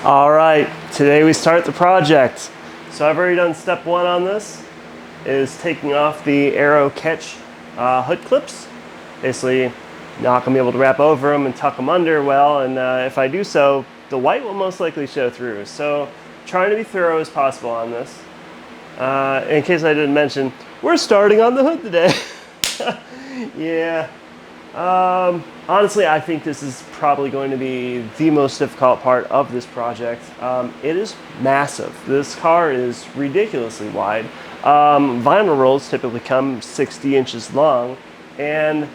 All right, today we start the project. So I've already done step one on this, is taking off the arrow catch hood clips. Basically, not gonna be able to wrap over them and tuck them under well, and if I do so, the white will most likely show through. So trying to be thorough as possible on this. In case I didn't mention, we're starting on the hood today. Yeah. Honestly, I think this is probably going to be the most difficult part of this project. It is massive. This car is ridiculously wide. Vinyl rolls typically come 60 inches long, and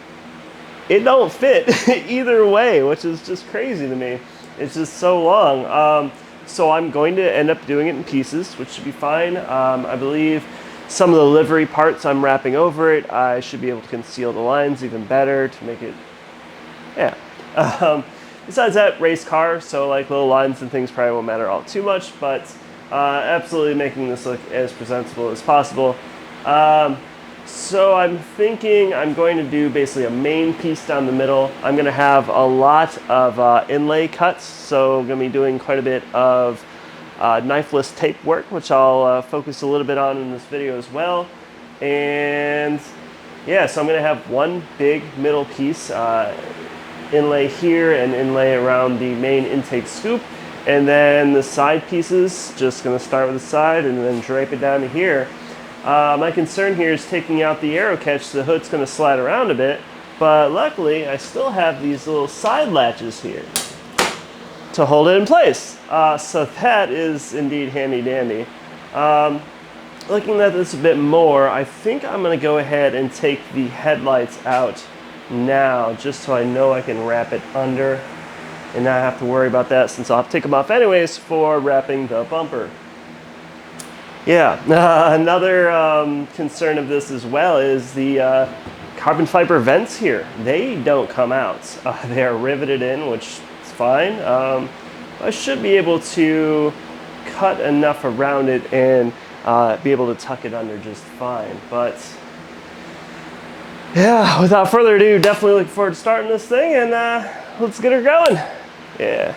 it don't fit either way, which is just crazy to me. It's just so long. So I'm going to end up doing it in pieces, which should be fine. I believe some of the livery parts I'm wrapping over it. I should be able to conceal the lines even better to make it, yeah. Besides that, race car, so like little lines and things probably won't matter all too much, but absolutely making this look as presentable as possible. So I'm thinking I'm going to do basically a main piece down the middle. I'm going to have a lot of inlay cuts, so I'm going to be doing quite a bit of knifeless tape work, which I'll focus a little bit on in this video as well. And yeah, so I'm going to have one big middle piece, inlay here and inlay around the main intake scoop, and then the side pieces, just going to start with the side and then drape it down to here. My concern here is taking out the arrow catch, so the hood's going to slide around a bit, but luckily I still have these little side latches here to hold it in place. So that is indeed handy dandy. Looking at this a bit more, I think I'm going to go ahead and take the headlights out now, just so I know I can wrap it under and not have to worry about that, since I'll have to take them off anyways for wrapping the bumper. Yeah, another concern of this as well is the carbon fiber vents here. They don't come out. They are riveted in, which fine. I should be able to cut enough around it and be able to tuck it under just fine. But yeah, without further ado, definitely looking forward to starting this thing, and let's get her going. Yeah.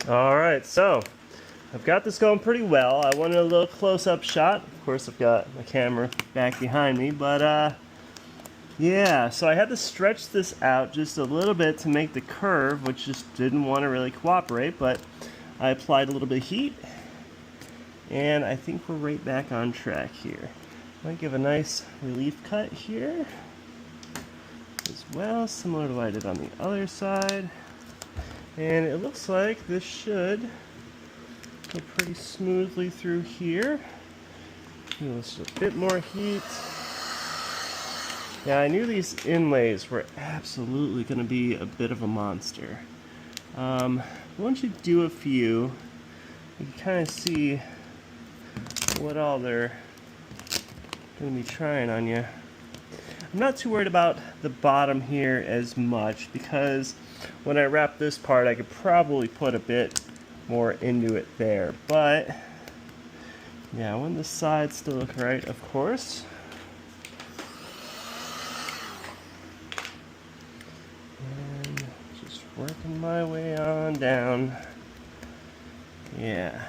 All right, so I've got this going pretty well. I wanted a little close-up shot. Of course, I've got my camera back behind me, but yeah, so I had to stretch this out just a little bit to make the curve, which just didn't want to really cooperate, but I applied a little bit of heat, and I think we're right back on track here. Might give a nice relief cut here as well, similar to what I did on the other side. And it looks like this should go pretty smoothly through here. Just a bit more heat. Yeah, I knew these inlays were absolutely going to be a bit of a monster. Once you do a few, you can kind of see what all they're going to be trying on you. I'm not too worried about the bottom here as much because when I wrap this part, I could probably put a bit more into it there. But yeah, when the sides still look right, of course. And just working my way on down. Yeah.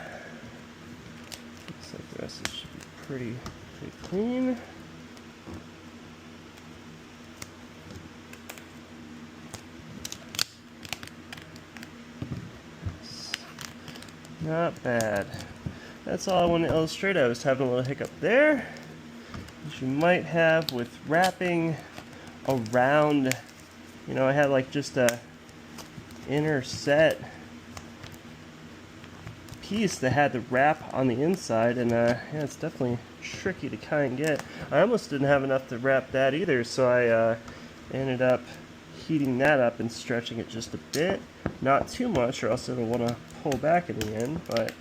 Looks like The rest of it should be pretty clean. Not bad. That's all I want to illustrate. I was having a little hiccup there, which you might have with wrapping around. You know, I had like just a inner set piece that had the wrap on the inside, and yeah, it's definitely tricky to kind of get. I almost didn't have enough to wrap that either, so I ended up heating that up and stretching it just a bit, not too much, or else it'll want to pull back in the end. But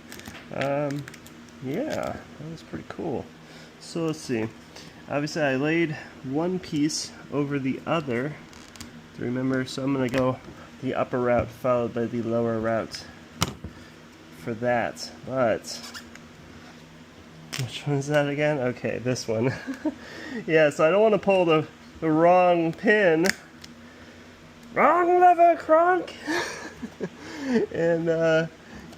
yeah, that was pretty cool. So let's see. Obviously, I laid one piece over the other. Remember, so I'm going to go the upper route followed by the lower route for that. But which one is that again? Okay, this one. Yeah, so I don't want to pull the wrong pin. Wrong lever, Kronk! And yeah,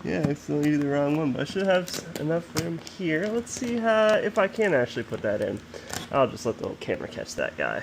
I accidentally did the wrong one, but I should have enough room here. Let's see if I can actually put that in. I'll just let the little camera catch that guy.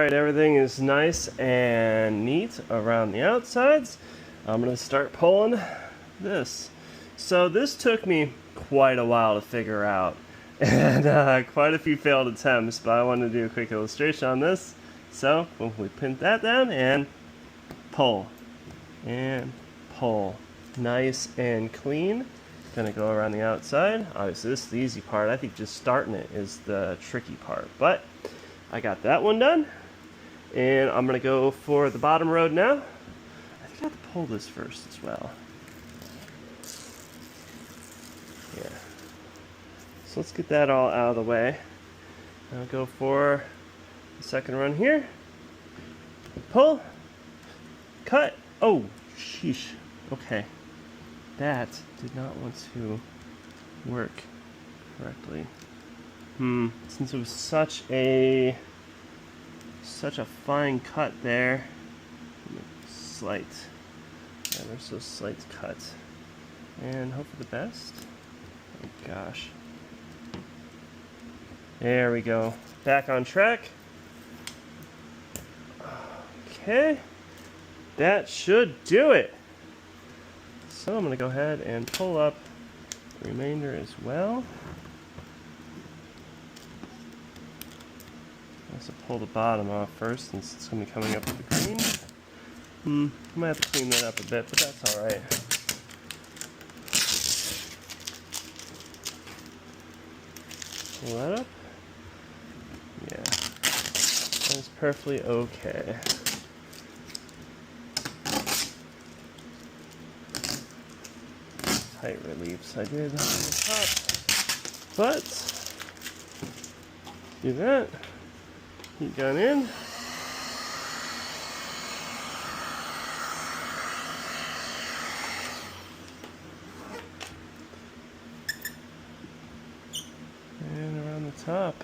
right, everything is nice and neat around the outsides. I'm going to start pulling this. So this took me quite a while to figure out, and quite a few failed attempts, but I wanted to do a quick illustration on this. So we pin that down and pull and pull. Nice and clean. Gonna go around the outside. Obviously this is the easy part. I think just starting it is the tricky part, but I got that one done. And I'm gonna go for the bottom road now. I think I have to pull this first as well. Yeah. So let's get that all out of the way. I'll go for the second run here. Pull. Cut. Oh, sheesh. Okay. That did not want to work correctly. Since it was such a fine cut there. Slight. Ever so slight cut. And hope for the best. Oh gosh. There we go. Back on track. Okay. That should do it. So I'm going to go ahead and pull up the remainder as well. I have to pull the bottom off first since it's going to be coming up with the green. I might have to clean that up a bit, but that's alright. Pull that up. Yeah. That's perfectly okay. Tight reliefs I did on the top, but do that. Heat gun in. And around the top.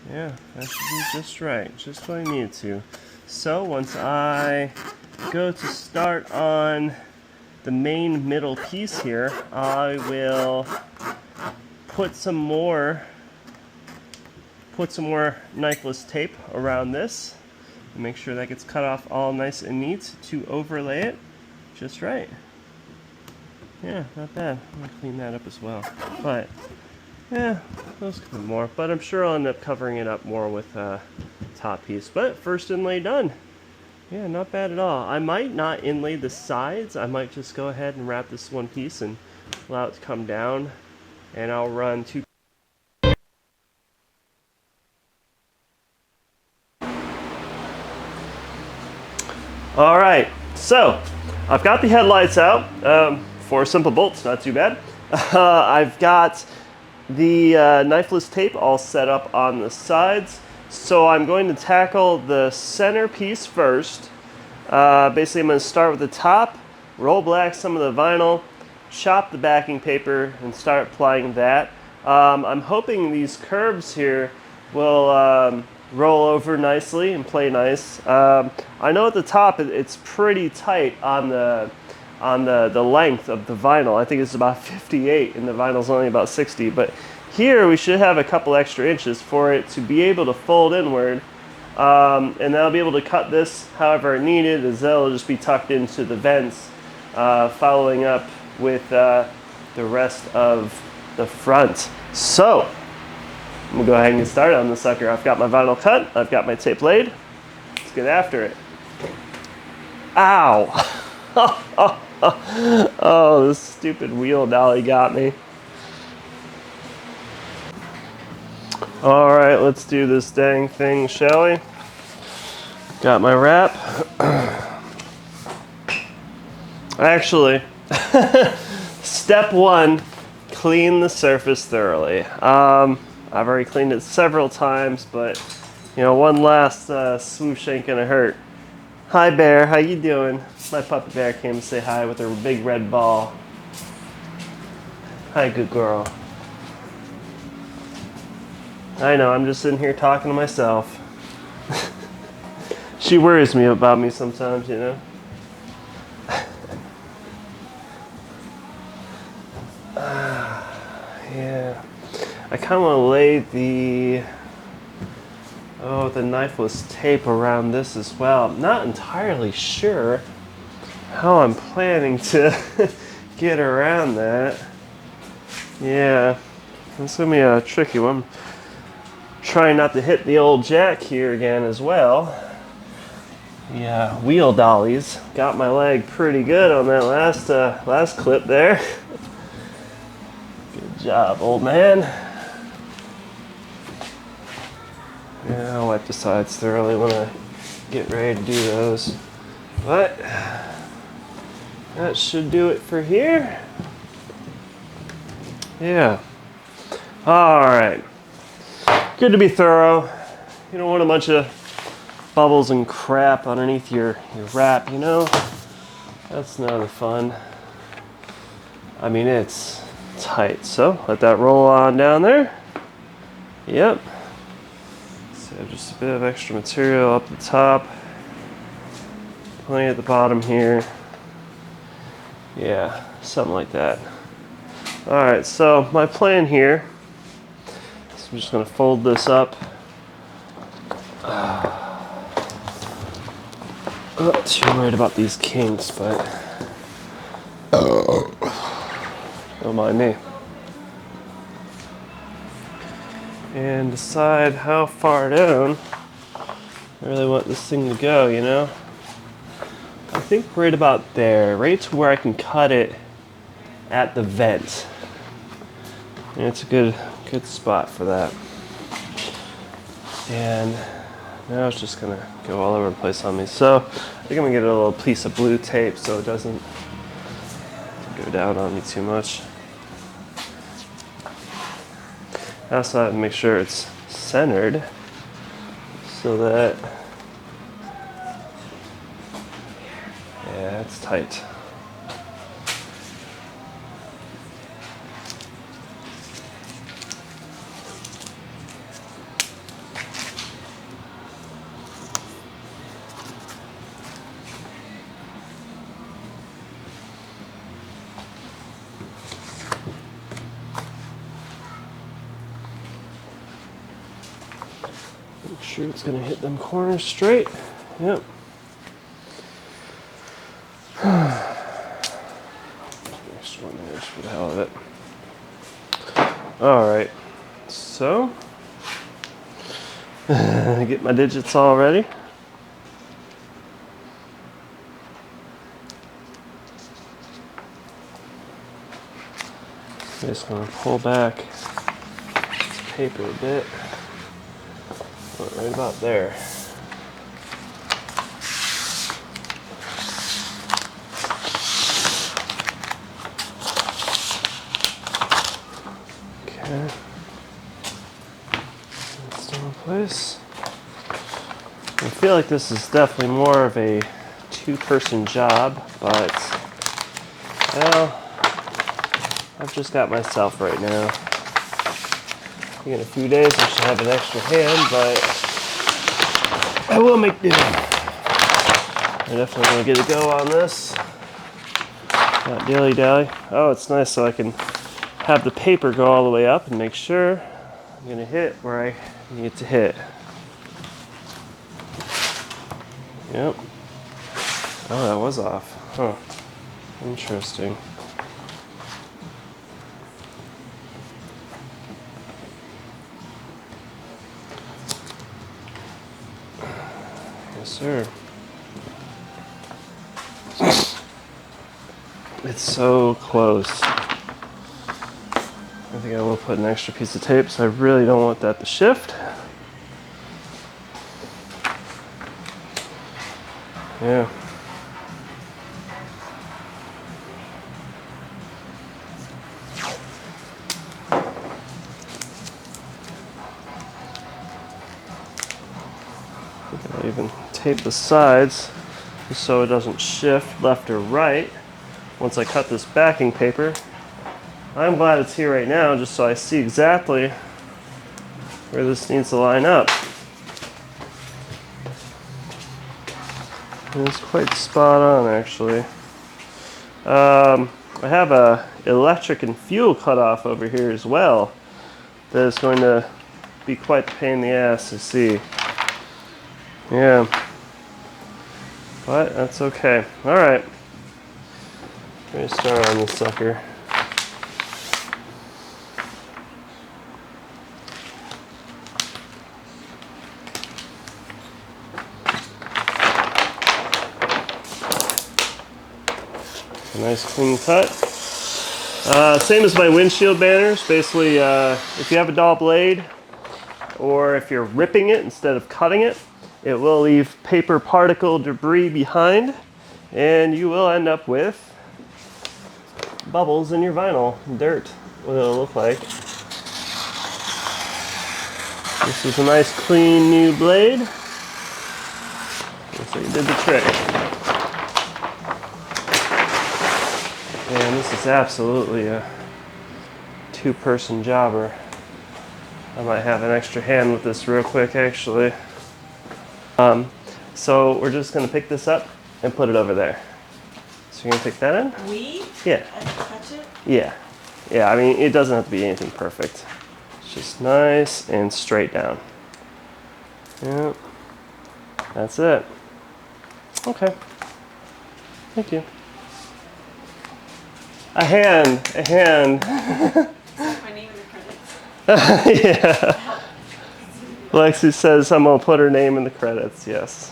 Yeah, that should be just right, just what I need to. So once I go to start on the main middle piece here, I will put some more knifeless tape around this and make sure that gets cut off all nice and neat to overlay it just right. Yeah, not bad. I'm gonna clean that up as well. But yeah, those could be more. But I'm sure I'll end up covering it up more with top piece. But first inlay done. Yeah, not bad at all. I might not inlay the sides. I might just go ahead and wrap this one piece and allow it to come down. And I'll run two. Alright, so I've got the headlights out. 4 simple bolts, not too bad. I've got the knifeless tape all set up on the sides. So I'm going to tackle the center piece first. Basically I'm going to start with the top, roll back some of the vinyl, chop the backing paper, and start applying that. I'm hoping these curves here will roll over nicely and play nice. I know at the top it's pretty tight on the length of the vinyl. I think it's about 58 and the vinyl's only about 60, but here we should have a couple extra inches for it to be able to fold inward, and then I'll be able to cut this however needed, as that'll just be tucked into the vents, following up with the rest of the front. So I'm gonna go ahead and get started on this sucker. I've got my vinyl cut, I've got my tape laid. Let's get after it. Ow! Oh, this stupid wheel dolly got me. Alright, let's do this dang thing, shall we? Got my wrap. Actually, step 1, clean the surface thoroughly. I've already cleaned it several times, but you know, one last swoosh ain't gonna hurt. Hi Bear, how you doing? My puppy Bear came to say hi with her big red ball. Hi, good girl. I know, I'm just sitting here talking to myself. She worries me about me sometimes, you know. Yeah. I kind of want to lay the knifeless tape around this as well. I'm not entirely sure how I'm planning to get around that. Yeah, it's gonna be a tricky one. Trying not to hit the old jack here again as well. Yeah, wheel dollies got my leg pretty good on that last clip there. Good job, old man. Yeah, I'll wipe the sides thoroughly when I get ready to do those. But that should do it for here. Yeah. All right. Good to be thorough. You don't want a bunch of bubbles and crap underneath your wrap, you know? That's none of the fun. I mean, it's tight, so let that roll on down there. Yep. So just a bit of extra material up the top. Plenty at the bottom here. Yeah, something like that. Alright, so my plan here is I'm just going to fold this up. Not too worried about these kinks, but don't mind me. And decide how far down I really want this thing to go, you know? I think right about there, right to where I can cut it at the vent. And it's a good spot for that. And now it's just gonna go all over the place on me. So I think I'm gonna get a little piece of blue tape so it doesn't go down on me too much. I also have to make sure it's centered so that, yeah, it's tight. Make sure it's going to hit them corners straight. Yep. Extra one edge for the hell of it. Alright, so get my digits all ready. Just going to pull back this paper a bit. Right about there. Okay. That's still in place. I feel like this is definitely more of a two-person job, but well, I've just got myself right now. I think in a few days I should have an extra hand, but I will make do. I definitely want to get a go on this. Not dilly-dally. Oh, it's nice so I can have the paper go all the way up and make sure I'm going to hit where I need it to hit. Yep. Oh, that was off. Huh. Interesting. Yes, sir. It's so close. I think I will put an extra piece of tape, so I really don't want that to shift. Yeah. I'll even tape the sides just so it doesn't shift left or right once I cut this backing paper. I'm glad it's here right now just so I see exactly where this needs to line up. And it's quite spot on actually. I have a electric and fuel cutoff over here as well. that is going to be quite the pain in the ass to see. Yeah. But that's okay. Alright. Let me start on this sucker. A nice clean cut. Same as my windshield banners. Basically, if you have a dull blade, or if you're ripping it instead of cutting it, it will leave paper particle debris behind, and you will end up with bubbles in your vinyl, dirt, what it'll look like. This is a nice clean new blade. Looks like it did the trick. And this is absolutely a two-person jobber. I might have an extra hand with this real quick, actually. So we're just going to pick this up and put it over there. So you're going to pick that in? Yeah. And touch it? Yeah. Yeah, I mean, it doesn't have to be anything perfect. It's just nice and straight down. Yep. That's it. Okay. Thank you. A hand. My name in the credits. Yeah. Lexi says I'm going to put her name in the credits, yes.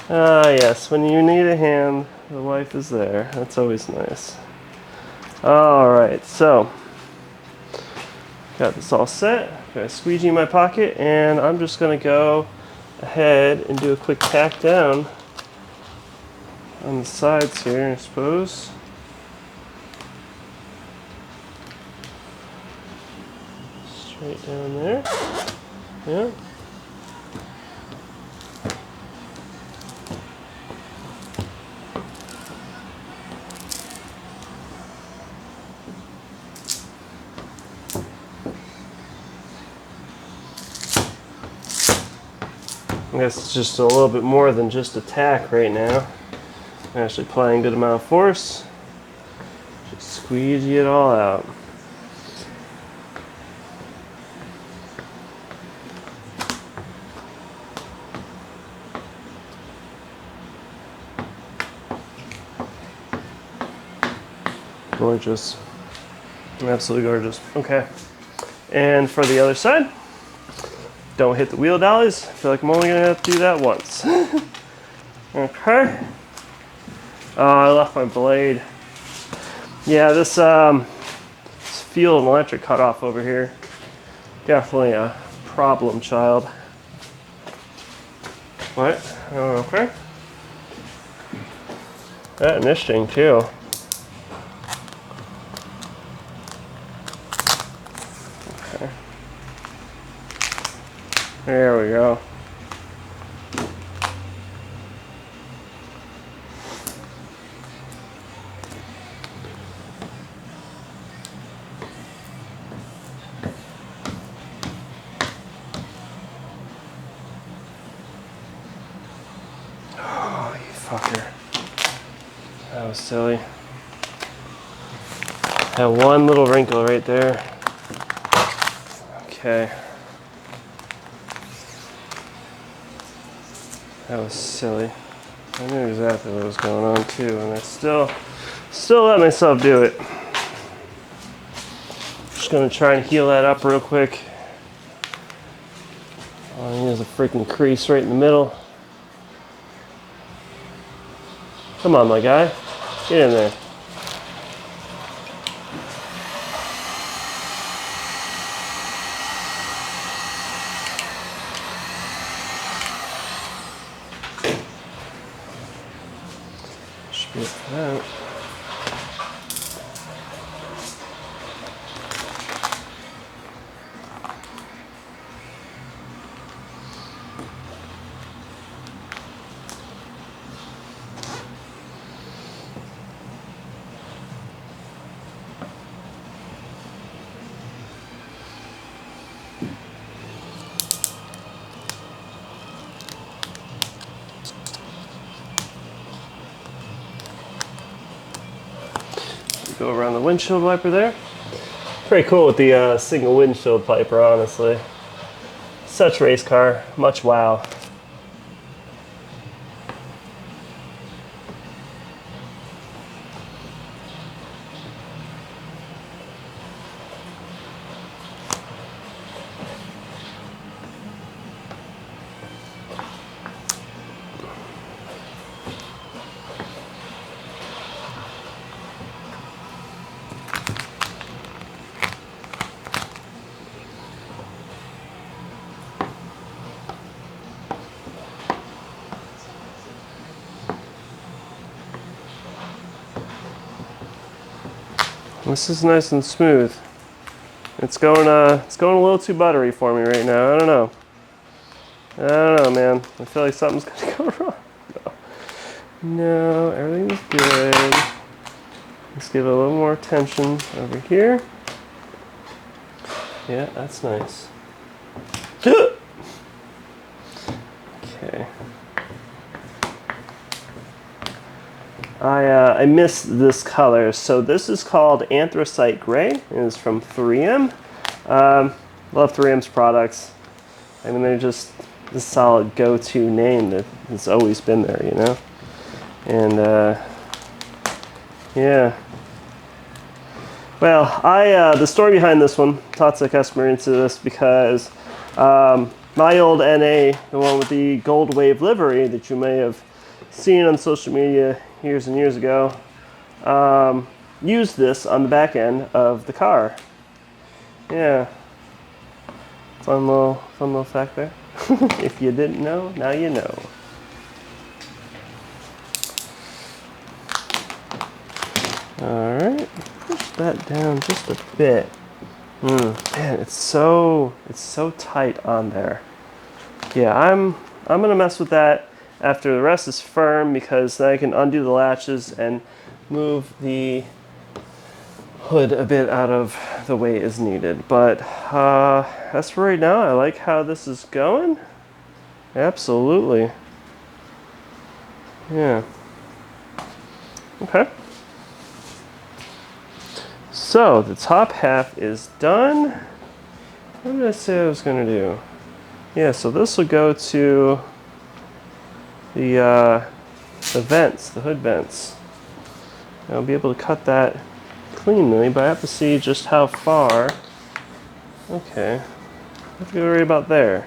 Yes, when you need a hand, the wife is there. That's always nice. Alright, so got this all set. Got a squeegee in my pocket, and I'm just going to go ahead and do a quick tack down on the sides here, I suppose. Straight down there. Yeah. I guess it's just a little bit more than just a tack right now. I'm actually applying a good amount of force. Just squeegee it all out. Gorgeous. Absolutely gorgeous. Okay. And for the other side, don't hit the wheel dollies. I feel like I'm only going to have to do that once. Okay. Oh, I left my blade. Yeah, this fuel and electric cutoff over here, definitely a problem child. What? Oh, okay. That and this thing too. Okay. There we go. Oh, you fucker. That was silly. Had one little wrinkle right there. Okay. That was silly. I knew exactly what was going on too, and I still let myself do it. Just gonna try and heal that up real quick. Oh, there's a freaking crease right in the middle. Come on, my guy. Get in there. Should be it for that. Go around the windshield wiper there. Pretty cool with the single windshield wiper, honestly. Such race car, much wow. This is nice and smooth. It's going a little too buttery for me right now. I don't know. I don't know, man. I feel like something's gonna go wrong. No, everything's good. Let's give it a little more attention over here. Yeah, that's nice. Okay. I missed this color. So this is called Anthracite Gray. It is from 3M. Love 3M's products. I mean, they're just the solid go-to name that has always been there, you know? And, yeah. Well, the story behind this one, talked to the customer into this because my old NA, the one with the gold wave livery that you may have seen on social media years and years ago, used this on the back end of the car. Yeah. Fun little fact there. If you didn't know, now you know. All right, push that down just a bit. Man, it's so tight on there. Yeah, I'm gonna mess with that after the rest is firm, because then I can undo the latches and move the hood a bit out of the way as needed. But as for right now, I like how this is going. Absolutely. Yeah. Okay. So the top half is done. What did I say I was going to do? Yeah, so this will go to the vents, the hood vents. I'll be able to cut that cleanly, but I have to see just how far. Okay, I have to go right about there.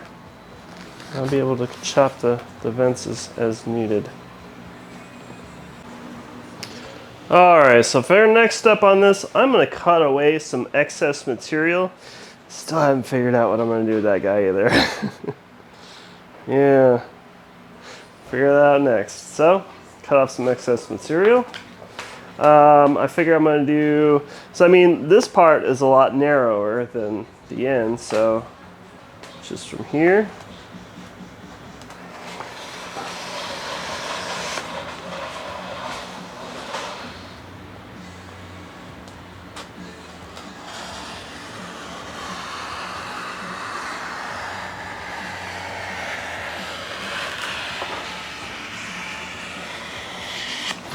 I'll be able to chop the vents as needed. Alright, so for our next step on this, I'm going to cut away some excess material. Still haven't figured out what I'm going to do with that guy either. Yeah, figure that out next. So, cut off some excess material. I figure I'm going to do, so I mean, this part is a lot narrower than the end, so just from here.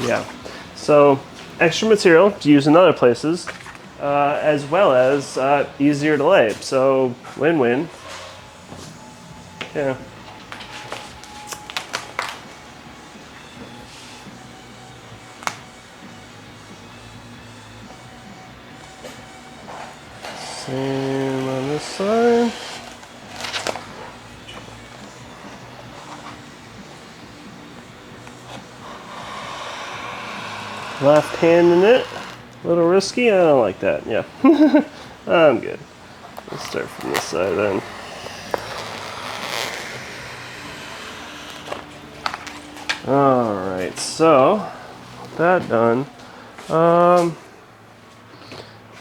Yeah, so extra material to use in other places, as well as easier to lay. So win-win. Yeah. Same on this side. Left hand in it, a little risky. I don't like that. Yeah, I'm good. Let's start from this side then. All right, so with that done, I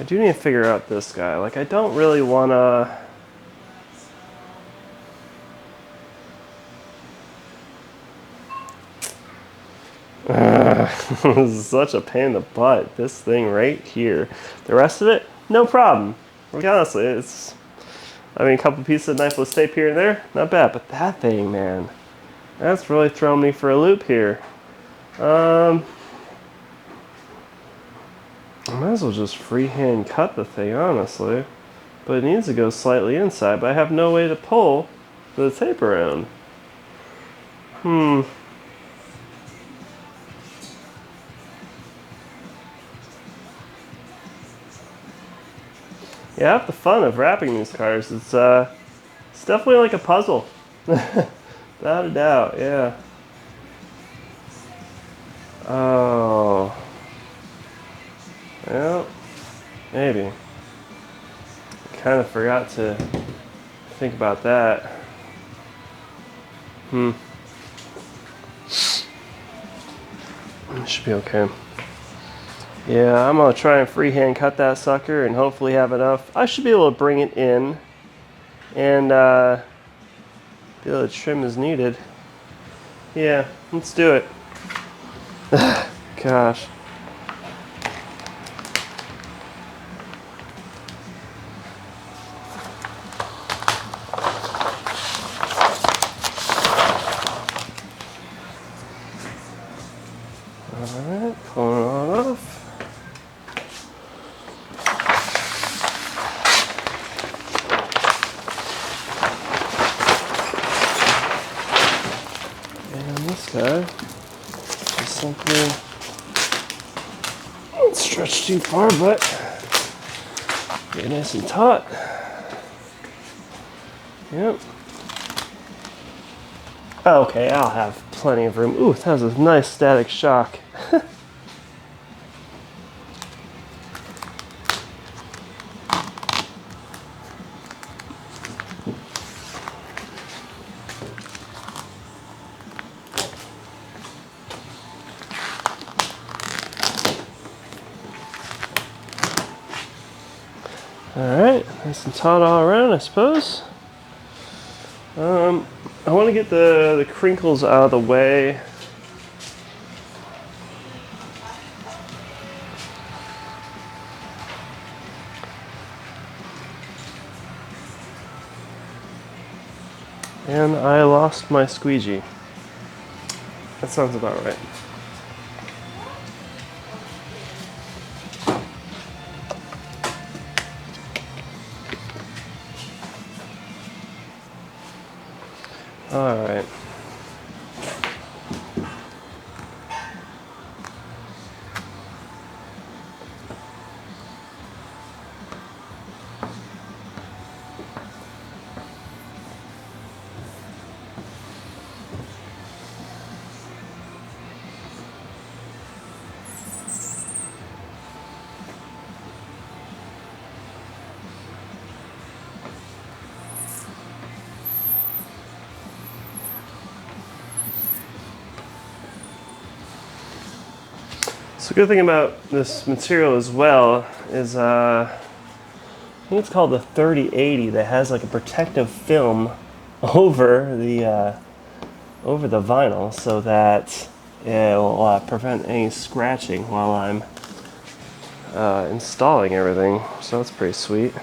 do need to figure out this guy. Like, I don't really want to. This is such a pain in the butt. This thing right here. The rest of it, no problem. Like, honestly, it's, I mean, a couple pieces of knifeless tape here and there, not bad. But that thing, man, that's really thrown me for a loop here. I might as well just freehand cut the thing, honestly. But it needs to go slightly inside, but I have no way to pull the tape around. Yeah, I have the fun of wrapping these cars. It's definitely like a puzzle. Without a doubt, yeah. Oh. Well, maybe. Kind of forgot to think about that. It should be okay. Yeah, I'm gonna try and freehand cut that sucker and hopefully have enough. I should be able to bring it in and be able to trim as needed. Yeah, let's do it. Gosh. Alright, pulling it on off. And this guy is simply won't stretch too far, but get nice and taut. Yep. Okay, I'll have plenty of room. Ooh, that was a nice static shock. Alright, nice and taut all around, I suppose. I want to get the crinkles out of the way. And I lost my squeegee. That sounds about right. All right. So, the good thing about this material as well is I think it's called the 3080 that has like a protective film over the vinyl so that it will prevent any scratching while I'm installing everything. So that's pretty sweet.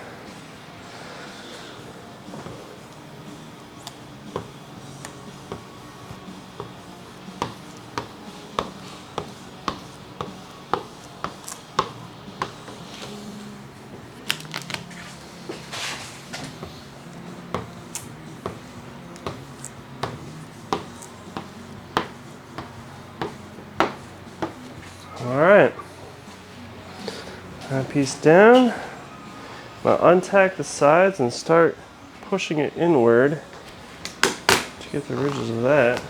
Alright, that piece down. I'll untack the sides and start pushing it inward to get the ridges of that.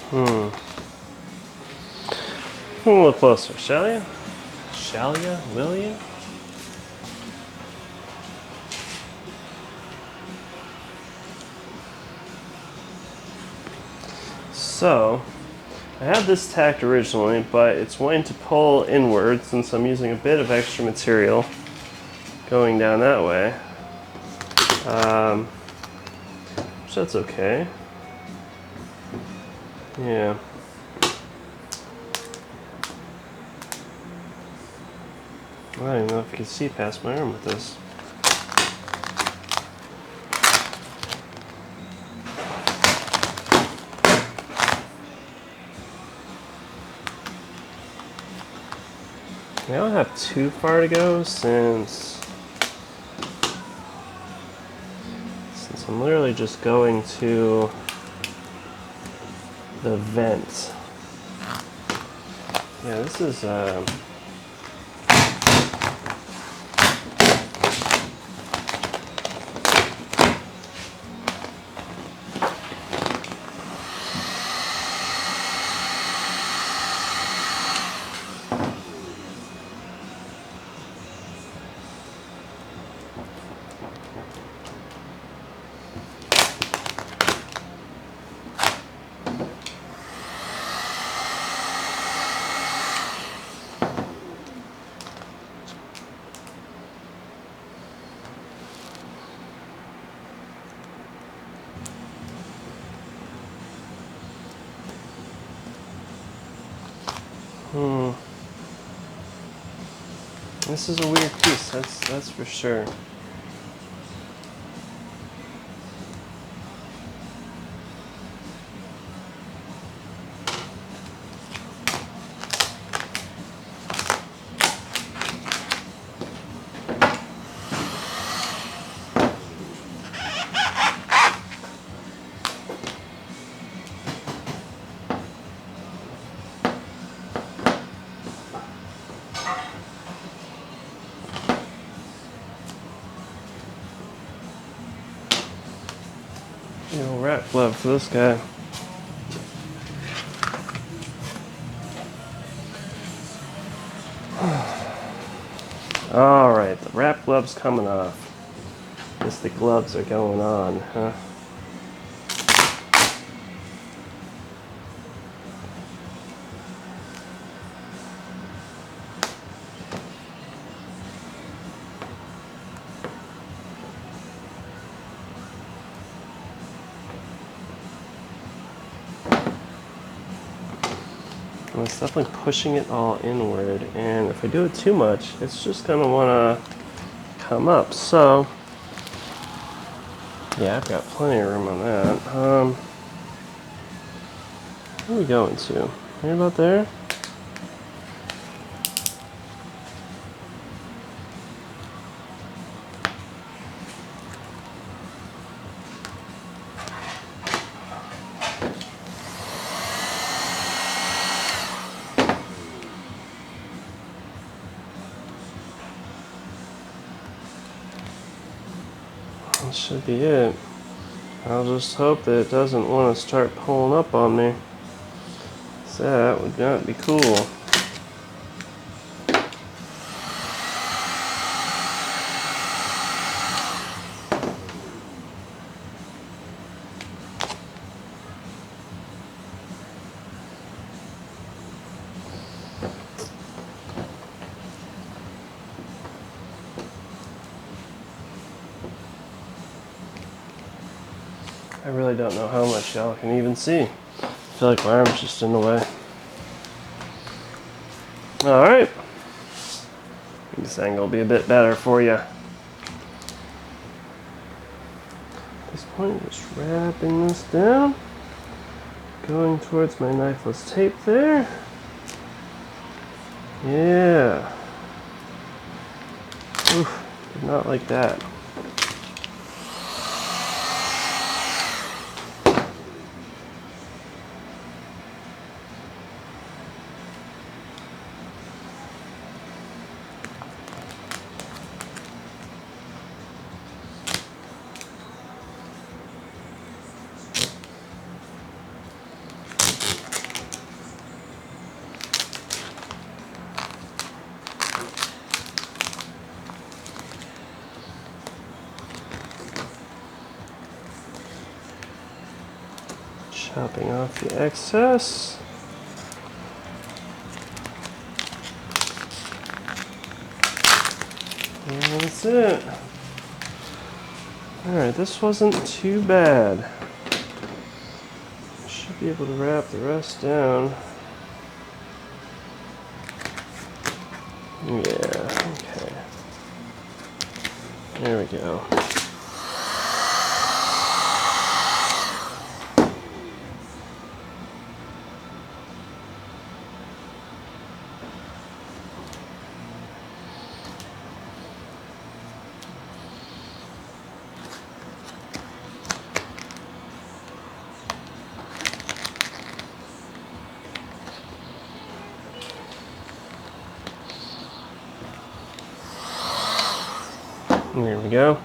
A little closer, shall you? Shall you? Will you? So, I had this tacked originally, but it's wanting to pull inward since I'm using a bit of extra material going down that way. Which that's okay. Yeah. I don't even know if you can see past my arm with this. I don't have too far to go since I'm literally just going to the vent. Yeah, this is this is a weird piece, that's for sure. You know, wrap glove for this guy. All right, the wrap glove's coming off. Guess the gloves are going on, huh? And it's definitely pushing it all inward, and if I do it too much, it's just gonna wanna come up. So, yeah, I've got plenty of room on that. Where are we going to? Right about there? That should be it. I'll just hope that it doesn't want to start pulling up on me. So that would not be cool. I really don't know how much y'all can even see. I feel like my arm's just in the way. Alright. This angle will be a bit better for you. At this point, just wrapping this down. Going towards my knifeless tape there. Yeah. Oof, did not like that. Topping off the excess. And that's it. Alright, this wasn't too bad. Should be able to wrap the rest down. Yeah, okay. There we go. There we go.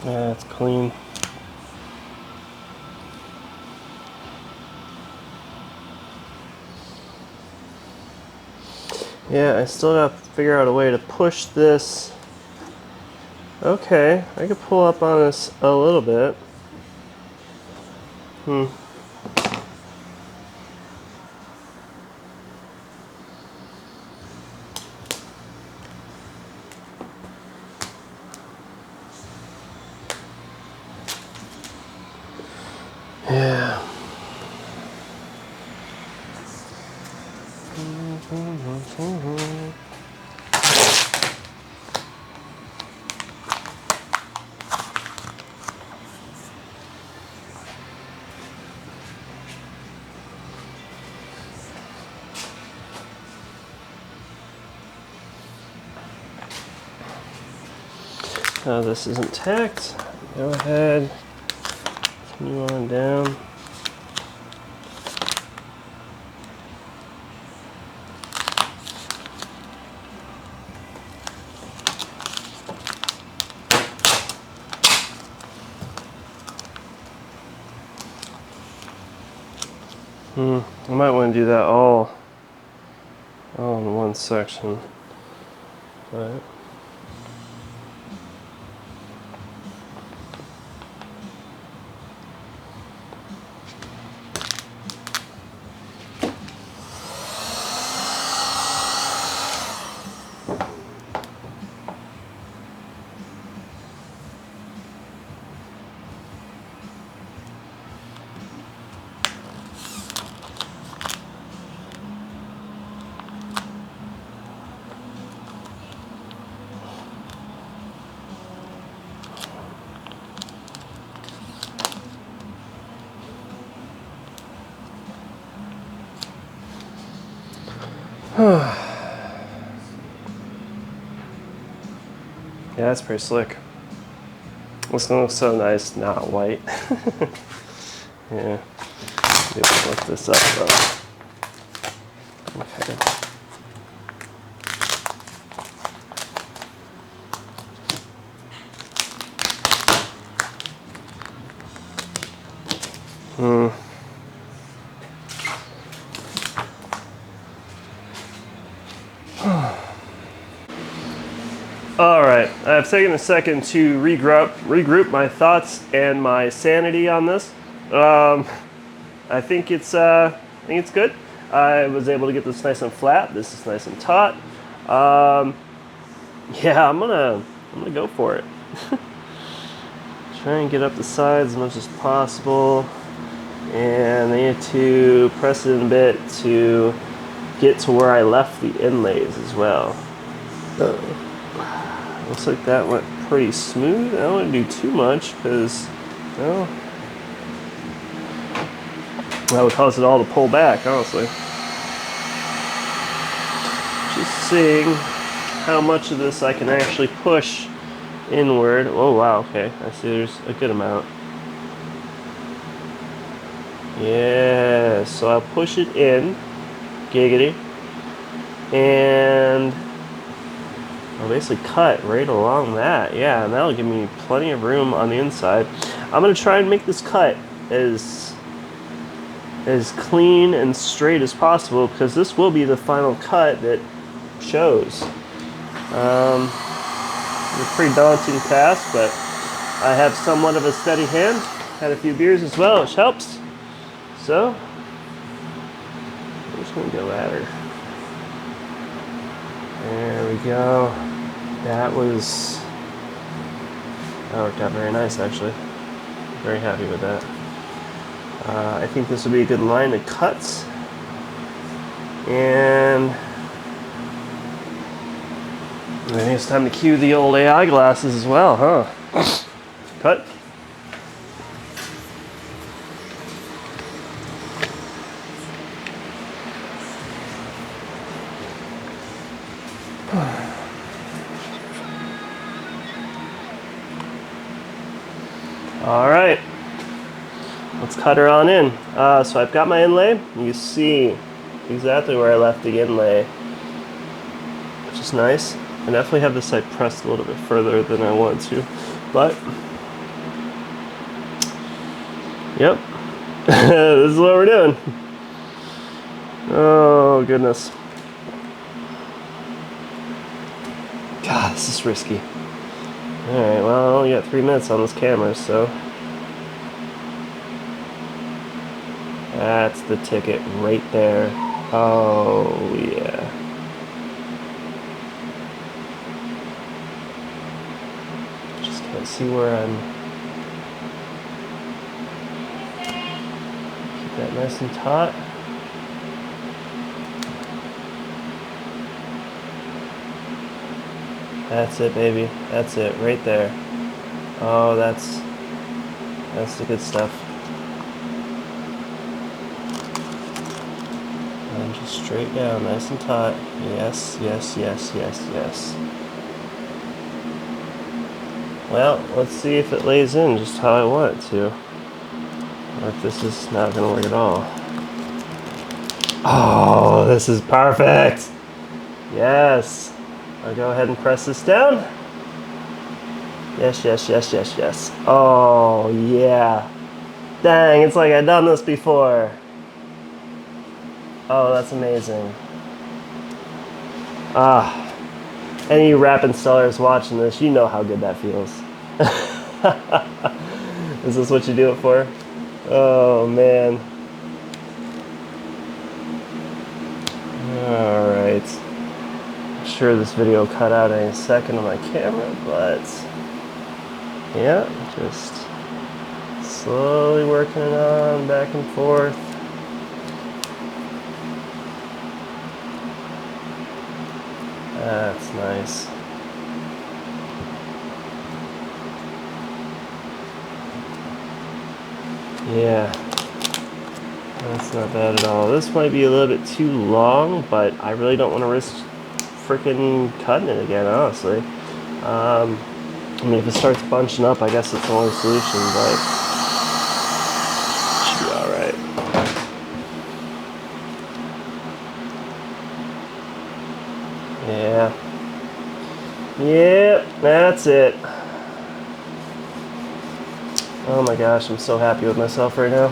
Yeah, it's clean. Yeah, I still got to figure out a way to push this. Okay, I could pull up on this a little bit. Yeah. This isn't tacked. Go ahead, continue on down. I might want to do that all in one section, but yeah, that's pretty slick. It's gonna look so nice, not white. Yeah, maybe we'll look this up though. Okay. All right, I've taken a second to regroup my thoughts and my sanity on this. I think it's good. I was able to get this nice and flat. This is nice and taut. Yeah, I'm gonna go for it. Try and get up the sides as much as possible, and I need to press it in a bit to get to where I left the inlays as well. Looks like that went pretty smooth. I don't want to do too much because, well, that would cause it all to pull back, honestly. Just seeing how much of this I can actually push inward. Oh wow, okay. I see there's a good amount. Yeah, so I'll push it in, giggity, and I'll basically cut right along that. Yeah, and that'll give me plenty of room on the inside. I'm gonna try and make this cut as clean and straight as possible because this will be the final cut that shows. It's a pretty daunting task, but I have somewhat of a steady hand. Had a few beers as well, which helps. So, I'm just gonna go at her. There we go. That worked out very nice, actually. Very happy with that. I think this will be a good line of cuts. And I think it's time to cue the old AI glasses as well, huh? Cut. All right, let's cut her on in. So I've got my inlay. You see exactly where I left the inlay, which is nice. I definitely have this side pressed a little bit further than I want to, but yep, this is what we're doing. Oh goodness. God, this is risky. Alright, well, I only got 3 minutes on this camera, so that's the ticket right there. Oh, yeah. Just can't see where I'm. Keep that nice and taut. That's it, baby. That's it, right there. Oh, that's the good stuff. And just straight down, nice and taut. Yes, yes, yes, yes, yes. Well, let's see if it lays in just how I want it to. Or if this is not going to work at all. Oh, this is perfect. Yes. I'll go ahead and press this down. Yes, yes, yes, yes, yes. Oh, yeah. Dang, it's like I've done this before. Oh, that's amazing. Ah, any of you rap installers watching this, you know how good that feels. Is this what you do it for? Oh, man. Alright. I'm sure this video will cut out any second on my camera, but yeah, just slowly working it on back and forth. That's nice. Yeah, that's not bad at all. This might be a little bit too long, but I really don't want to risk freaking cutting it again, honestly. I mean, if it starts bunching up, I guess it's the only solution, but it should be alright. Yeah. Yep, that's it. Oh my gosh, I'm so happy with myself right now.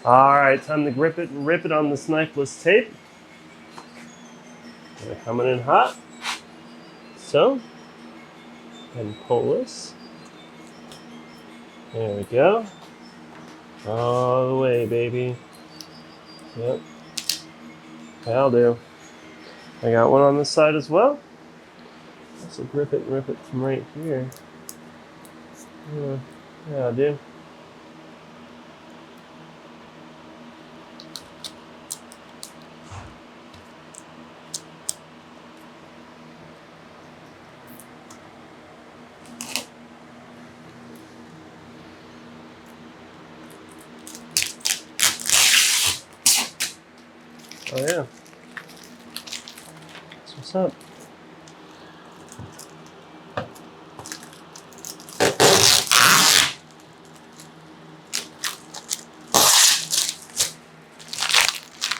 All right, time to grip it and rip it on this knifeless tape. They're coming in hot. So, and pull this. There we go. All the way, baby. Yep. That'll do. I got one on this side as well. So grip it and rip it from right here. Yeah, that'll do. Oh yeah. That's what's up.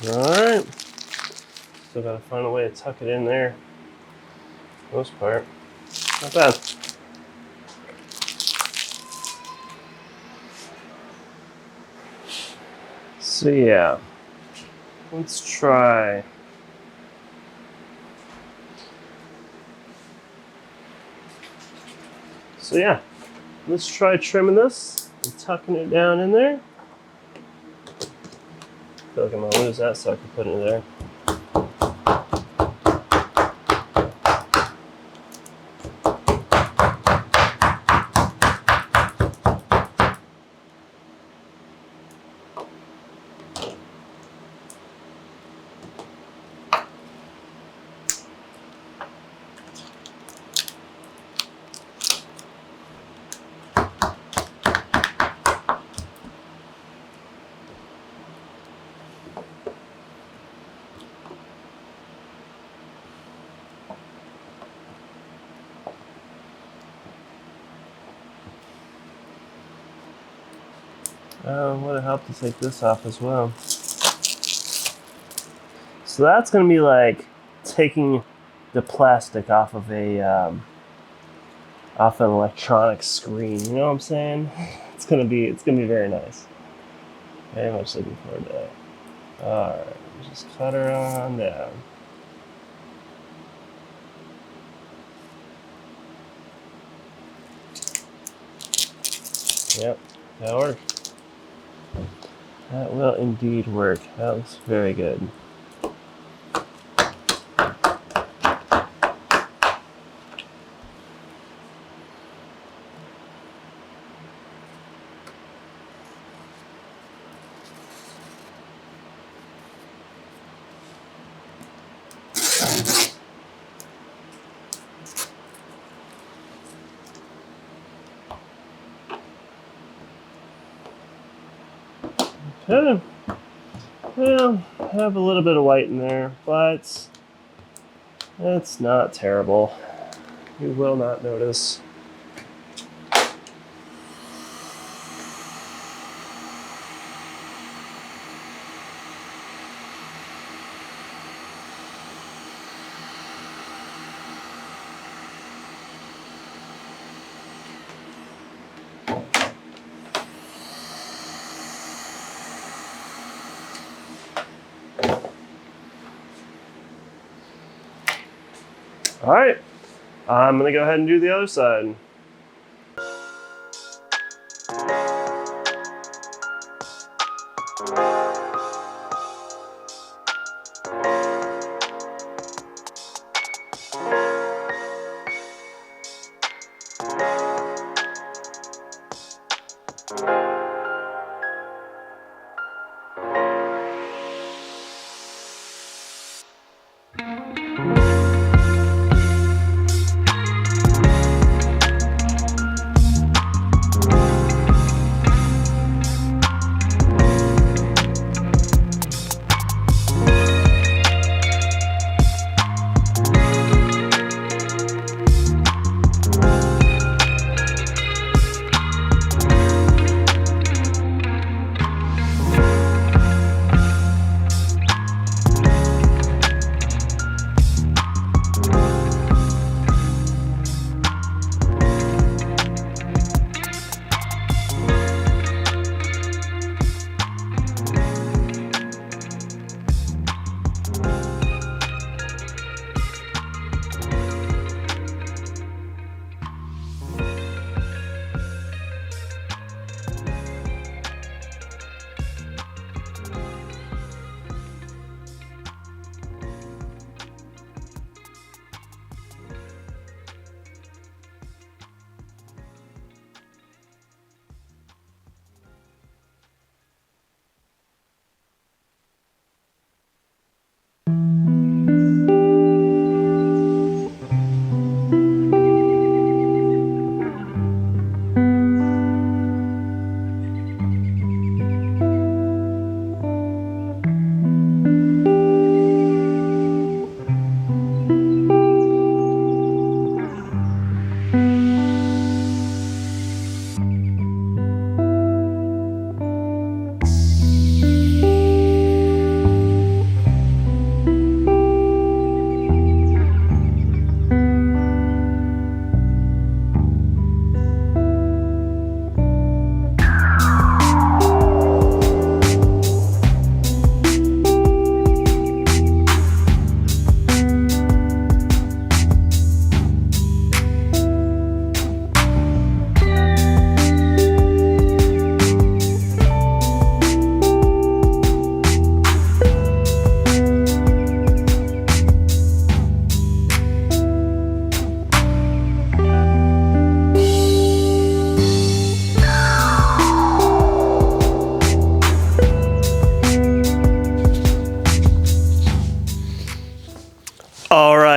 Alright. Still gotta find a way to tuck it in there. For the most part. Not bad. So yeah. Let's try. So yeah, let's try trimming this and tucking it down in there. I feel like I'm gonna lose that, so I can put it in there. Would have helped to take this off as well. So that's going to be like taking the plastic off of a off an electronic screen. You know what I'm saying? It's gonna be very nice. Very much looking forward to that. All right, just cut her on down. Yep, that works. That will indeed work. That looks very good. Okay. Well, I have a little bit of white in there, but it's not terrible. You will not notice. All right, I'm gonna go ahead and do the other side.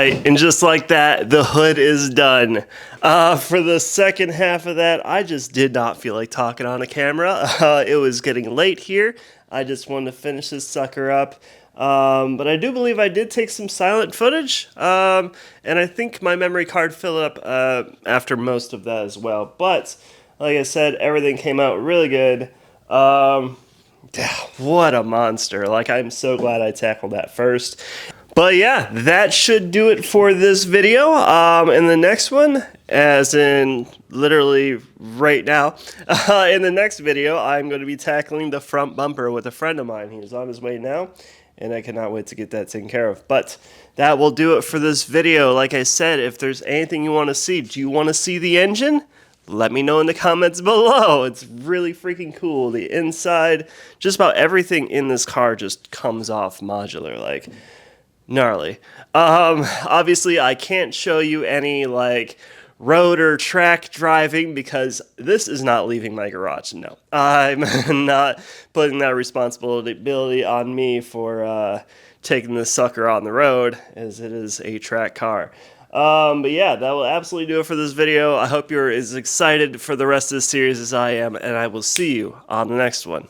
right, and just like that, the hood is done. For the second half of that, I just did not feel like talking on a camera. It was getting late here. I just wanted to finish this sucker up. But I do believe I did take some silent footage, and I think my memory card filled up after most of that as well. But like I said, everything came out really good. What a monster. Like, I'm so glad I tackled that first. But yeah, that should do it for this video. In the next one, as in literally right now, in the next video, I'm going to be tackling the front bumper with a friend of mine. He's on his way now, and I cannot wait to get that taken care of. But that will do it for this video. Like I said, if there's anything you want to see, do you want to see the engine? Let me know in the comments below. It's really freaking cool. The inside, just about everything in this car just comes off modular, like gnarly. Obviously, I can't show you any like road or track driving because this is not leaving my garage. No, I'm not putting that responsibility on me for taking this sucker on the road, as it is a track car. But yeah, that will absolutely do it for this video. I hope you're as excited for the rest of this series as I am, and I will see you on the next one.